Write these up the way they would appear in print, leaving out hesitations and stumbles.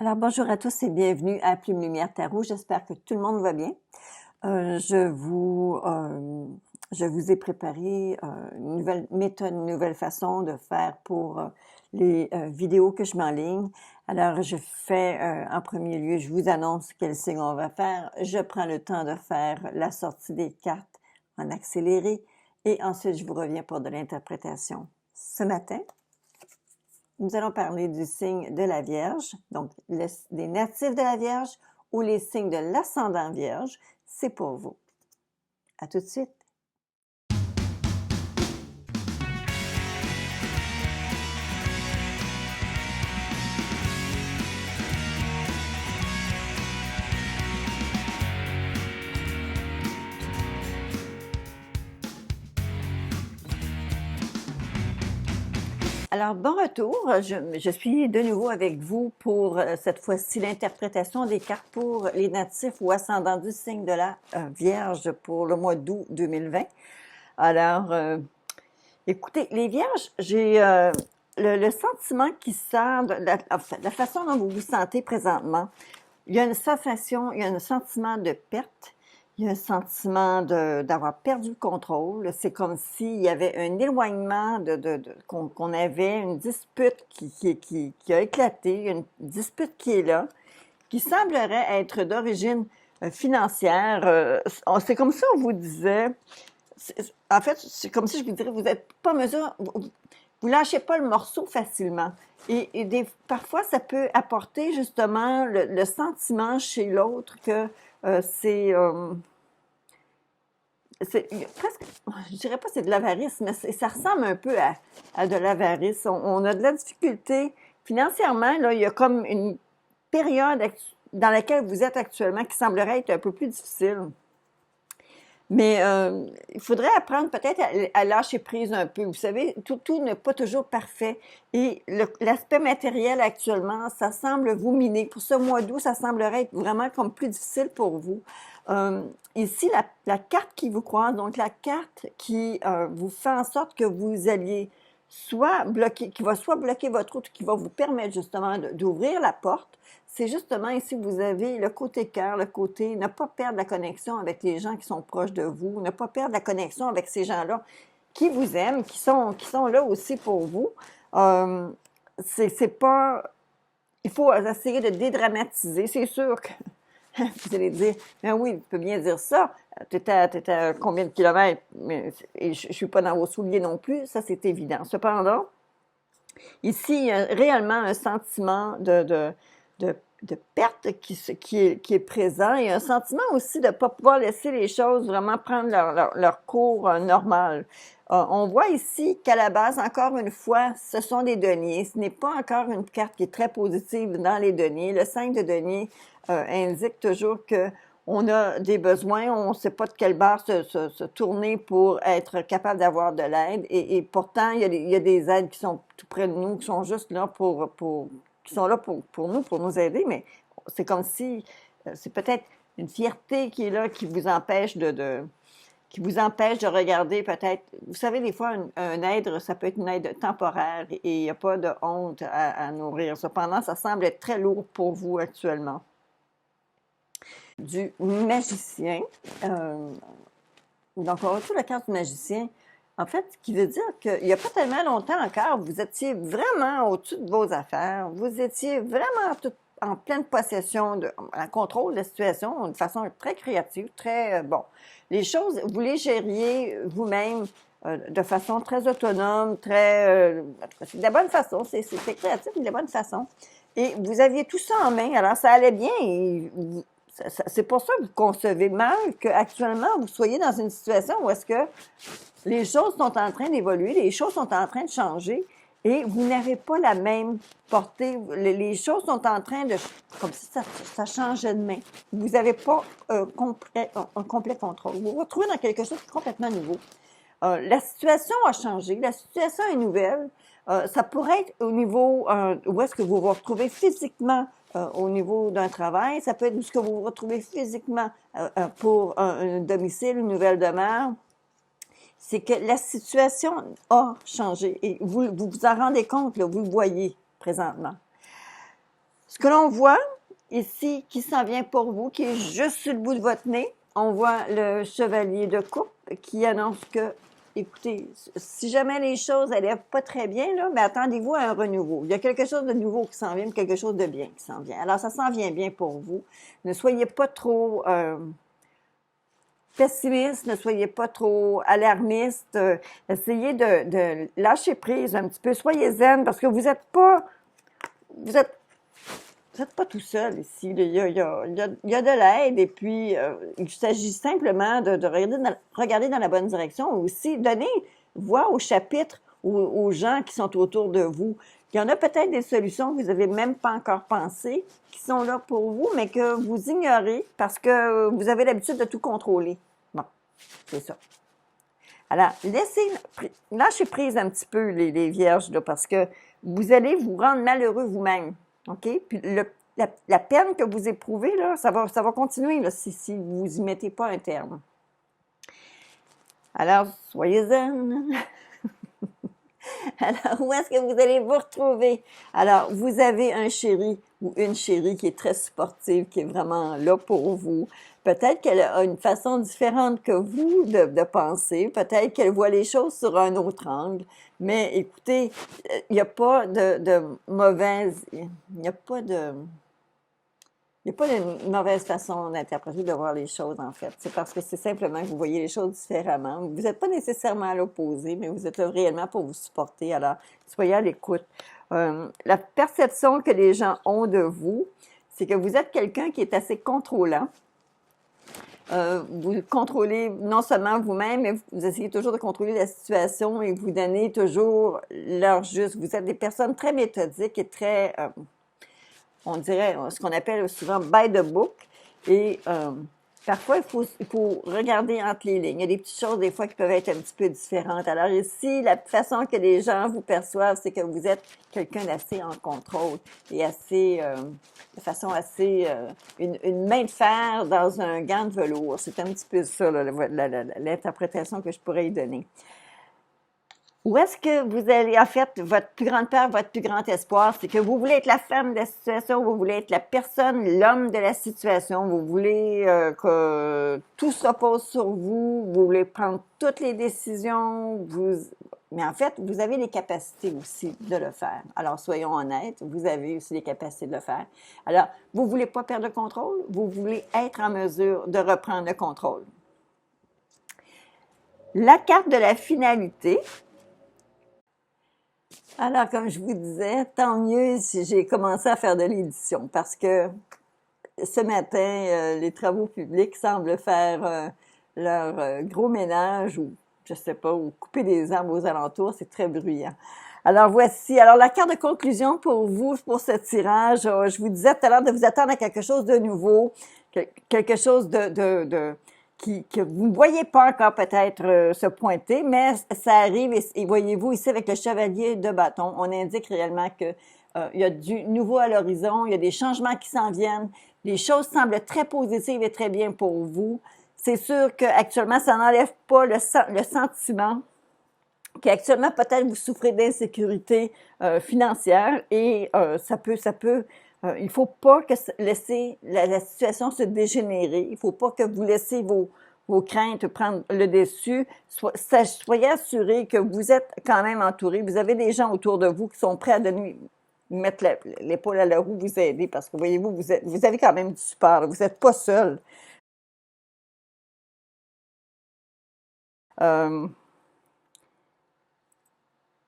Alors bonjour à tous et bienvenue à Plume Lumière Tarot. J'espère que tout le monde va bien. Je vous ai préparé une nouvelle méthode, une nouvelle façon de faire pour les vidéos que je mets en ligne. Alors je fais en premier lieu, je vous annonce quel signe on va faire. Je prends le temps de faire la sortie des cartes en accéléré et ensuite je vous reviens pour de l'interprétation. Ce matin, nous allons parler du signe de la Vierge, donc des natifs de la Vierge ou les signes de l'ascendant Vierge. C'est pour vous. À tout de suite. Alors, bon retour. Je suis de nouveau avec vous pour cette fois-ci l'interprétation des cartes pour les natifs ou ascendants du signe de la Vierge pour le mois d'août 2020. Alors, écoutez, les Vierges, j'ai le sentiment qui sort de la façon dont vous vous sentez présentement. Il y a une sensation, il y a un sentiment de perte. Il y a un sentiment d'avoir perdu le contrôle. C'est comme s'il y avait un éloignement qu'on avait, une dispute qui a éclaté, une dispute qui est là, qui semblerait être d'origine financière. C'est comme si on vous disait, en fait, c'est comme si je vous dirais, vous n'êtes pas en mesure, vous lâchez pas le morceau facilement. Et parfois, ça peut apporter justement le sentiment chez l'autre que c'est presque, je dirais pas c'est de l'avarice, mais ça ressemble un peu à de l'avarice. On a de la difficulté financièrement, là, il y a comme une période dans laquelle vous êtes actuellement qui semblerait être un peu plus difficile. Mais il faudrait apprendre peut-être à lâcher prise un peu. Vous savez, tout n'est pas toujours parfait. Et l'aspect matériel actuellement, ça semble vous miner. Pour ce mois d'août, ça semblerait être vraiment comme plus difficile pour vous. Ici, la carte qui vous croise, donc la carte qui vous fait en sorte que vous alliez soit bloquer, qui va soit bloquer votre route, qui va vous permettre justement d'ouvrir la porte, c'est justement ici que vous avez le côté cœur, le côté ne pas perdre la connexion avec les gens qui sont proches de vous, ne pas perdre la connexion avec ces gens-là qui vous aiment, qui sont là aussi pour vous. C'est pas... Il faut essayer de dédramatiser. C'est sûr que vous allez dire, ben oui, tu peux bien dire ça. T'étais à combien de kilomètres? Et je suis pas dans vos souliers non plus. Ça, c'est évident. Cependant, ici, il y a réellement un sentiment de perte qui est présent et un sentiment aussi de ne pas pouvoir laisser les choses vraiment prendre leur cours normal. On voit ici qu'à la base, encore une fois, ce sont des deniers. Ce n'est pas encore une carte qui est très positive dans les deniers. Le 5 de deniers indique toujours que on a des besoins, on ne sait pas de quelle barre se tourner pour être capable d'avoir de l'aide. Et pourtant, il y a des aides qui sont tout près de nous, qui sont juste là qui sont là pour nous, pour nous aider, mais c'est comme si c'est peut-être une fierté qui est là, qui vous empêche qui vous empêche de regarder peut-être, vous savez, des fois, un aide, ça peut être une aide temporaire et il n'y a pas de honte à nourrir. Cependant, ça semble être très lourd pour vous actuellement. Du magicien. Donc, on retrouve la carte du magicien. En fait, ce qui veut dire qu'il n'y a pas tellement longtemps encore, vous étiez vraiment au-dessus de vos affaires. Vous étiez vraiment en pleine possession, en contrôle de la situation, de façon très créative, très, bon. Les choses, vous les gériez vous-même de façon très autonome, très, c'est de la bonne façon, c'est créatif de la bonne façon. Et vous aviez tout ça en main, alors ça allait bien et c'est pour ça que vous concevez mal qu'actuellement, vous soyez dans une situation où est-ce que les choses sont en train d'évoluer, les choses sont en train de changer et vous n'avez pas la même portée. Les choses sont en train de... comme si ça changeait de main. Vous n'avez pas un complet contrôle. Vous vous retrouvez dans quelque chose de complètement nouveau. La situation a changé, la situation est nouvelle. Ça pourrait être au niveau où est-ce que vous vous retrouvez physiquement au niveau d'un travail. Ça peut être où est-ce que vous vous retrouvez physiquement pour un domicile, une nouvelle demeure. C'est que la situation a changé et vous en rendez compte, là, vous le voyez présentement. Ce que l'on voit ici, qui s'en vient pour vous, qui est juste sur le bout de votre nez, on voit le chevalier de coupe qui annonce que, écoutez, si jamais les choses n'allaient pas très bien, là, mais attendez-vous à un renouveau. Il y a quelque chose de nouveau qui s'en vient, quelque chose de bien qui s'en vient. Alors, ça s'en vient bien pour vous. Ne soyez pas trop pessimiste, ne soyez pas trop alarmiste. Essayez de lâcher prise un petit peu. Soyez zen parce que vous n'êtes pas tout seul ici. Il y a de l'aide et puis il s'agit simplement de regarder dans la bonne direction. Aussi, donner voix au chapitre aux gens qui sont autour de vous. Il y en a peut-être des solutions que vous n'avez même pas encore pensées, qui sont là pour vous, mais que vous ignorez parce que vous avez l'habitude de tout contrôler. Bon, c'est ça. Alors, lâchez prise un petit peu les vierges, là, parce que vous allez vous rendre malheureux vous-même. OK? Puis la peine que vous éprouvez, là, ça va continuer là, si vous n'y mettez pas un terme. Alors, soyez zen. Alors, où est-ce que vous allez vous retrouver? Alors, vous avez un chéri ou une chérie qui est très supportive, qui est vraiment là pour vous. Peut-être qu'elle a une façon différente que vous de penser. Peut-être qu'elle voit les choses sur un autre angle. Mais écoutez, il n'y a pas de mauvaise... Il n'y a pas de... Il n'y a pas de mauvaise façon d'interpréter, de voir les choses, en fait. C'est parce que c'est simplement que vous voyez les choses différemment. Vous n'êtes pas nécessairement à l'opposé, mais vous êtes là réellement pour vous supporter. Alors, soyez à l'écoute. La perception que les gens ont de vous, c'est que vous êtes quelqu'un qui est assez contrôlant. Vous contrôlez non seulement vous-même, mais vous essayez toujours de contrôler la situation et vous donnez toujours l'heure juste. Vous êtes des personnes très méthodiques et très... on dirait ce qu'on appelle souvent by the book. Et parfois, il faut regarder entre les lignes. Il y a des petites choses, des fois, qui peuvent être un petit peu différentes. Alors ici, la façon que les gens vous perçoivent, c'est que vous êtes quelqu'un d'assez en contrôle et assez, de façon assez, une main de fer dans un gant de velours. C'est un petit peu ça, l'interprétation que je pourrais y donner. Où est-ce que vous allez, en fait, votre plus grande peur, votre plus grand espoir, c'est que vous voulez être la femme de la situation, vous voulez être la personne, l'homme de la situation, vous voulez que tout s'oppose sur vous, vous voulez prendre toutes les décisions, mais en fait, vous avez les capacités aussi de le faire. Alors, soyons honnêtes, vous avez aussi les capacités de le faire. Alors, vous ne voulez pas perdre le contrôle, vous voulez être en mesure de reprendre le contrôle. La carte de la finalité. Alors, comme je vous disais, tant mieux si j'ai commencé à faire de l'édition parce que ce matin, les travaux publics semblent faire leur gros ménage ou, je sais pas, ou couper des arbres aux alentours. C'est très bruyant. Alors, voici. Alors, la carte de conclusion pour vous, pour ce tirage. Je vous disais tout à l'heure de vous attendre à quelque chose de nouveau, quelque chose que vous ne voyez pas encore peut-être se pointer, mais ça arrive et voyez-vous ici avec le chevalier de bâton, on indique réellement que il y a du nouveau à l'horizon, il y a des changements qui s'en viennent, les choses semblent très positives et très bien pour vous. C'est sûr qu'actuellement, ça n'enlève pas le sentiment qu'actuellement, peut-être vous souffrez d'insécurité financière et il ne faut pas laisser la situation se dégénérer. Il ne faut pas que vous laissiez vos craintes prendre le dessus. Soyez assurés que vous êtes quand même entourés. Vous avez des gens autour de vous qui sont prêts à mettre l'épaule à la roue, vous aider parce que, voyez-vous, vous avez quand même du support. Vous n'êtes pas seul.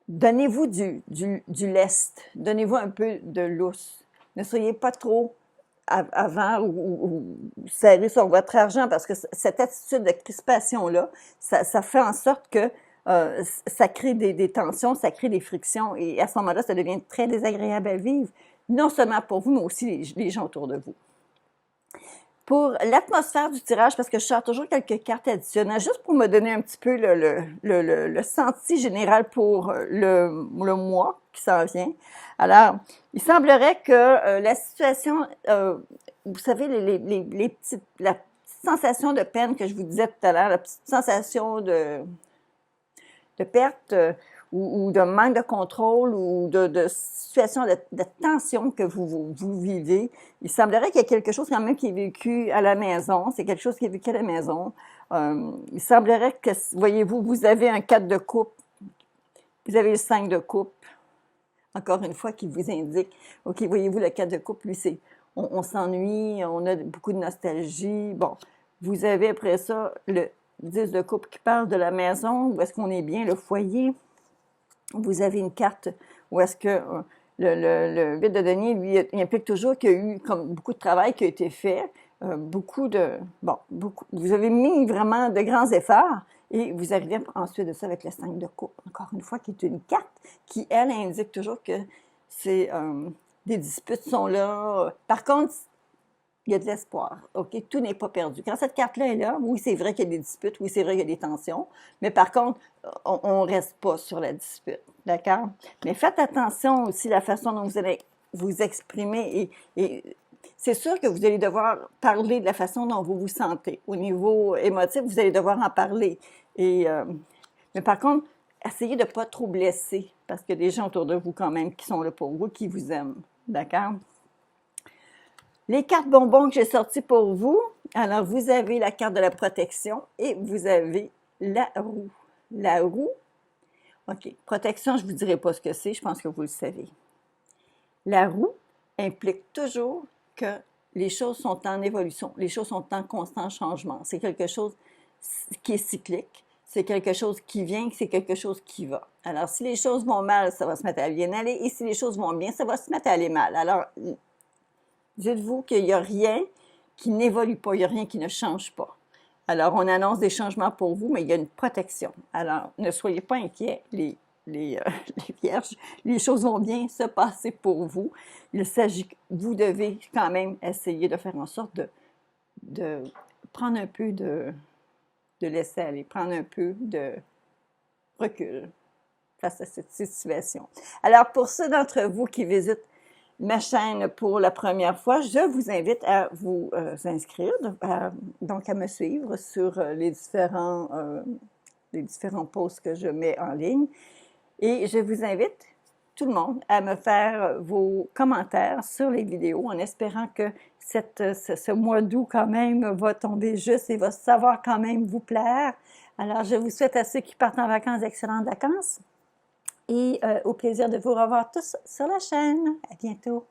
Donnez-vous du lest. Donnez-vous un peu de lousse. Ne soyez pas trop avant ou serré sur votre argent parce que cette attitude de crispation-là, ça fait en sorte que ça crée des tensions, ça crée des frictions et à ce moment-là, ça devient très désagréable à vivre, non seulement pour vous, mais aussi les gens autour de vous. Pour l'atmosphère du tirage, parce que je sors toujours quelques cartes additionnelles, juste pour me donner un petit peu le senti général pour le mois qui s'en vient. Alors, il semblerait que la situation, vous savez, la petite sensation de peine que je vous disais tout à l'heure, la petite sensation de perte ou de manque de contrôle ou de situation de tension que vous vivez. Il semblerait qu'il y ait quelque chose quand même qui est vécu à la maison. C'est quelque chose qui est vécu à la maison. Il semblerait que, voyez-vous, vous avez un 4 de coupe, vous avez le 5 de coupe, encore une fois, qui vous indique, OK, voyez-vous, le 4 de coupe, lui, c'est, on s'ennuie, on a beaucoup de nostalgie. Bon, vous avez après ça le 10 de coupe qui parle de la maison, où est-ce qu'on est bien, le foyer. Vous avez une carte où est-ce que le 8 de denier, lui, il implique toujours qu'il y a eu comme beaucoup de travail qui a été fait, vous avez mis vraiment de grands efforts et vous arrivez ensuite de ça avec le 5 de coupe, encore une fois, qui est une carte qui, elle, indique toujours que c'est des disputes sont là. Par contre, il y a de l'espoir, OK? Tout n'est pas perdu. Quand cette carte-là est là, oui, c'est vrai qu'il y a des disputes, oui, c'est vrai qu'il y a des tensions, mais par contre, on ne reste pas sur la dispute, d'accord? Mais faites attention aussi à la façon dont vous allez vous exprimer et c'est sûr que vous allez devoir parler de la façon dont vous vous sentez. Au niveau émotif, vous allez devoir en parler. Mais par contre, essayez de ne pas trop blesser, parce qu'il y a des gens autour de vous quand même qui sont là pour vous, qui vous aiment, d'accord? Les cartes bonbons que j'ai sorties pour vous, alors vous avez la carte de la protection et vous avez la roue. La roue, OK, protection, je ne vous dirai pas ce que c'est, je pense que vous le savez. La roue implique toujours que les choses sont en évolution, les choses sont en constant changement. C'est quelque chose qui est cyclique, c'est quelque chose qui vient, c'est quelque chose qui va. Alors, si les choses vont mal, ça va se mettre à bien aller, et si les choses vont bien, ça va se mettre à aller mal. Alors, dites-vous qu'il n'y a rien qui n'évolue pas, il n'y a rien qui ne change pas. Alors, on annonce des changements pour vous, mais il y a une protection. Alors, ne soyez pas inquiets, les vierges, les choses vont bien se passer pour vous. Il s'agit que vous devez quand même essayer de faire en sorte de prendre un peu de laisser aller, prendre un peu de recul face à cette situation. Alors, pour ceux d'entre vous qui visitent ma chaîne pour la première fois, je vous invite à vous inscrire, donc à me suivre sur les différents posts que je mets en ligne. Et je vous invite, tout le monde, à me faire vos commentaires sur les vidéos en espérant que ce mois d'août quand même va tomber juste et va savoir quand même vous plaire. Alors, je vous souhaite à ceux qui partent en vacances d'excellentes vacances et au plaisir de vous revoir tous sur la chaîne. À bientôt.